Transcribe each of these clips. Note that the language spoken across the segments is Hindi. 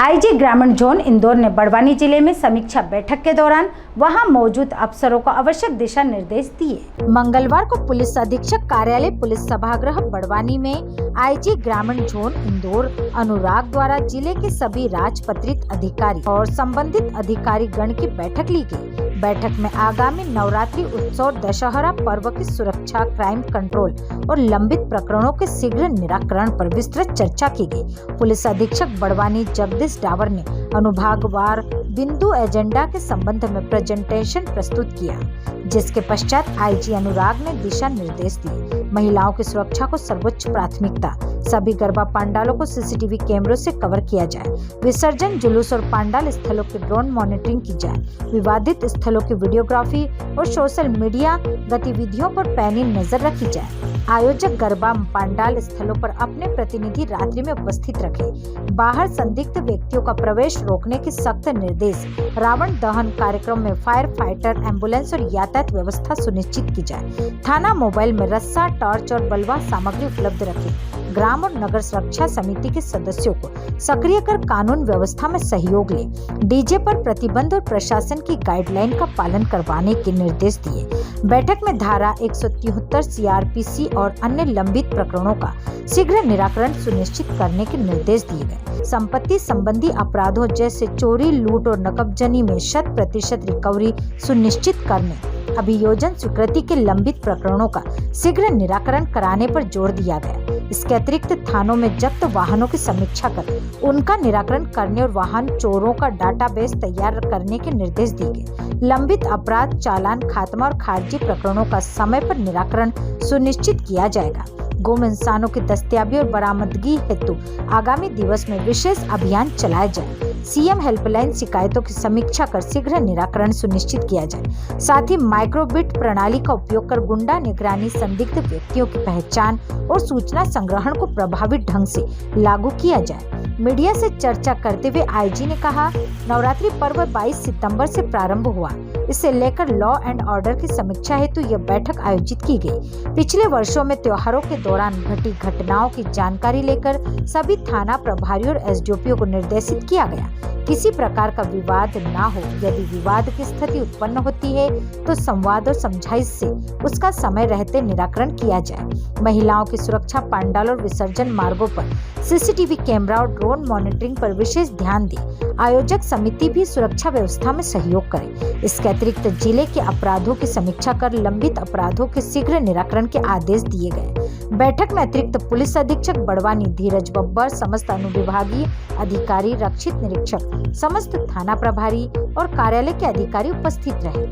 आईजी ग्रामीण जोन इंदौर ने बड़वानी जिले में समीक्षा बैठक के दौरान वहां मौजूद अफसरों को आवश्यक दिशा निर्देश दिए। मंगलवार को पुलिस अधीक्षक कार्यालय पुलिस सभागृह बड़वानी में आईजी ग्रामीण जोन इंदौर अनुराग द्वारा जिले के सभी राजपत्रित अधिकारी और संबंधित अधिकारी गण की बैठक ली गई। बैठक में आगामी नवरात्रि उत्सव दशहरा पर्व की सुरक्षा, क्राइम कंट्रोल और लंबित प्रकरणों के शीघ्र निराकरण पर विस्तृत चर्चा की गई। पुलिस अधीक्षक बड़वानी जगदीश डावर ने अनुभागवार बिंदु एजेंडा के संबंध में प्रेजेंटेशन प्रस्तुत किया, जिसके पश्चात आईजी अनुराग ने दिशा निर्देश दिए। महिलाओं की सुरक्षा को सर्वोच्च प्राथमिकता, सभी गरबा पंडालों को सीसीटीवी कैमरों से कवर किया जाए, विसर्जन जुलूस और पंडाल स्थलों की ड्रोन मॉनिटरिंग की जाए, विवादित स्थलों की वीडियोग्राफी और सोशल मीडिया गतिविधियों पर पैनी नजर रखी जाए। आयोजक गरबा पंडाल स्थलों पर अपने प्रतिनिधि रात्रि में उपस्थित रखें। बाहर संदिग्ध व्यक्तियों का प्रवेश रोकने के सख्त निर्देश। रावण दहन कार्यक्रम में फायर फाइटर, एम्बुलेंस और यातायात व्यवस्था सुनिश्चित की जाए। थाना मोबाइल में रस्सा, टॉर्च और बलवा सामग्री उपलब्ध रखें। ग्राम और नगर सुरक्षा समिति के सदस्यों को सक्रिय कर कानून व्यवस्था में सहयोग लें। डीजे पर प्रतिबंध और प्रशासन की गाइडलाइन का पालन करवाने के निर्देश दिए। बैठक में धारा 173 सीआरपीसी और अन्य लंबित प्रकरणों का शीघ्र निराकरण सुनिश्चित करने के निर्देश दिए गए। संपत्ति संबंधी अपराधों जैसे चोरी, लूट और नकबजनी में 100% रिकवरी सुनिश्चित करने, अभियोजन स्वीकृति के लंबित प्रकरणों का शीघ्र निराकरण कराने पर जोर दिया गया। इसके अतिरिक्त थानों में जब्त वाहनों की समीक्षा कर उनका निराकरण करने और वाहन चोरों का डाटाबेस तैयार करने के निर्देश दिए गए। लंबित अपराध, चालान खात्मा और खारिजी प्रकरणों का समय पर निराकरण सुनिश्चित किया जाएगा। गुम इंसानों की दस्तयाबी और बरामदगी हेतु आगामी दिवस में विशेष अभियान चलाया जाए। सीएम हेल्पलाइन शिकायतों की समीक्षा कर शीघ्र निराकरण सुनिश्चित किया जाए। साथ ही माइक्रोबिट प्रणाली का उपयोग कर गुंडा निगरानी, संदिग्ध व्यक्तियों की पहचान और सूचना संग्रहण को प्रभावी ढंग से लागू किया जाए। मीडिया से चर्चा करते हुए आईजी ने कहा, नवरात्रि पर्व 22 सितंबर से प्रारंभ हुआ। इसे लेकर लॉ एंड ऑर्डर की समीक्षा हेतु यह बैठक आयोजित की गई। पिछले वर्षों में त्योहारों के दौरान घटी घटनाओं की जानकारी लेकर सभी थाना प्रभारी और एसडीओपी को निर्देशित किया गया। किसी प्रकार का विवाद ना हो। यदि विवाद की स्थिति उत्पन्न होती है तो संवाद और समझाइश से उसका समय रहते निराकरण किया जाए। महिलाओं की सुरक्षा, पंडाल और विसर्जन मार्गों पर सीसीटीवी कैमरा और ड्रोन मॉनिटरिंग पर विशेष ध्यान दें। आयोजक समिति भी सुरक्षा व्यवस्था में सहयोग करे। इसके अतिरिक्त जिले के अपराधों की समीक्षा कर लंबित अपराधों के शीघ्र निराकरण के आदेश दिए गए। बैठक में अतिरिक्त पुलिस अधीक्षक बड़वानी धीरज बब्बर, समस्त अनुविभागीय अधिकारी, रक्षित निरीक्षक, समस्त थाना प्रभारी और कार्यालय के अधिकारी उपस्थित रहे।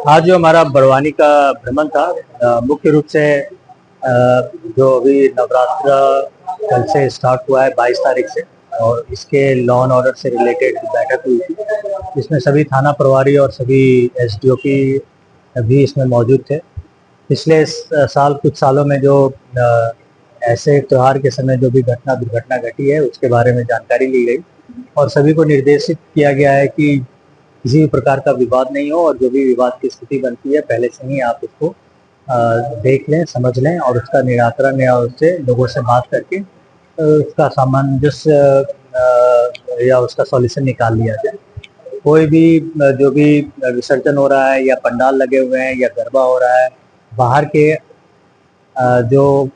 आज जो हमारा बड़वानी का भ्रमण था, मुख्य रूप से जो अभी नवरात्र कल से स्टार्ट हुआ है 22 तारीख से, और इसके लॉ एंड ऑर्डर से रिलेटेड बैठक हुई थी, जिसमें सभी थाना प्रभारी और सभी एसडीओपी भी इसमें मौजूद थे। पिछले साल कुछ सालों में जो ऐसे त्योहार के समय जो भी दुर्घटना घटी है उसके बारे में जानकारी ली गई और सभी को निर्देशित किया गया है कि किसी भी प्रकार का विवाद नहीं हो, और जो भी विवाद की स्थिति बनती है पहले से ही आप उसको देख लें, समझ लें और उसका निराकरण या उससे लोगों से बात करके उसका सामंजस्य या उसका सॉल्यूशन निकाल लिया जाए। कोई भी जो भी विसर्जन हो रहा है या पंडाल लगे हुए हैं या गरबा हो रहा है, बाहर के जो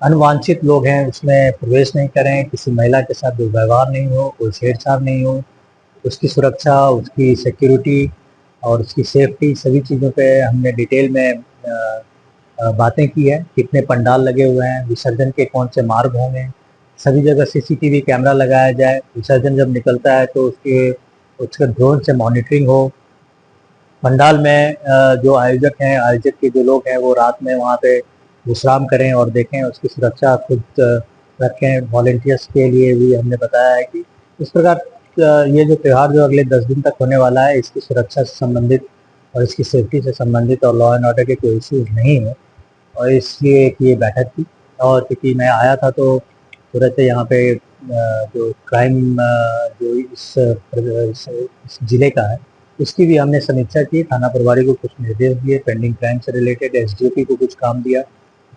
अनवांछित लोग हैं उसमें प्रवेश नहीं करें। किसी महिला के साथ दुर्व्यवहार नहीं हो, कोई छेड़छाड़ नहीं हो। उसकी सुरक्षा, उसकी सिक्योरिटी और उसकी सेफ्टी, सभी चीज़ों पे हमने डिटेल में बातें की है। कितने पंडाल लगे हुए हैं, विसर्जन के कौन से मार्ग होंगे, सभी जगह सीसीटीवी कैमरा लगाया जाए। विसर्जन जब निकलता है तो उसके ड्रोन से मॉनिटरिंग हो। पंडाल में जो आयोजक हैं, आयोजक के जो लोग हैं वो रात में वहाँ पे विश्राम करें और देखें, उसकी सुरक्षा खुद रखें। वॉलंटियर्स के लिए भी हमने बताया है कि इस प्रकार ये जो त्यौहार जो अगले 10 दिन तक होने वाला है, इसकी सुरक्षा से संबंधित और इसकी सेफ्टी से संबंधित और लॉ एंड ऑर्डर के कोई इश्यूज नहीं है, और इसलिए ये बैठक थी। और क्योंकि मैं आया था तो तुरंत यहाँ पे जो क्राइम जो इस जिले का है उसकी भी हमने समीक्षा की। थाना प्रभारी को कुछ निर्देश दिए, पेंडिंग क्राइम से रिलेटेड एसडीओपी को कुछ काम दिया,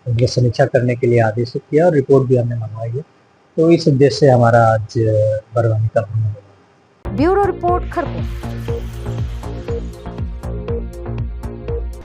उनकी समीक्षा करने के लिए आदेशित किया और रिपोर्ट भी हमने मंगवाई है। तो इस उद्देश्य से हमारा आज बड़वानी का भ्रमण हुआ। Bureau report Khargone.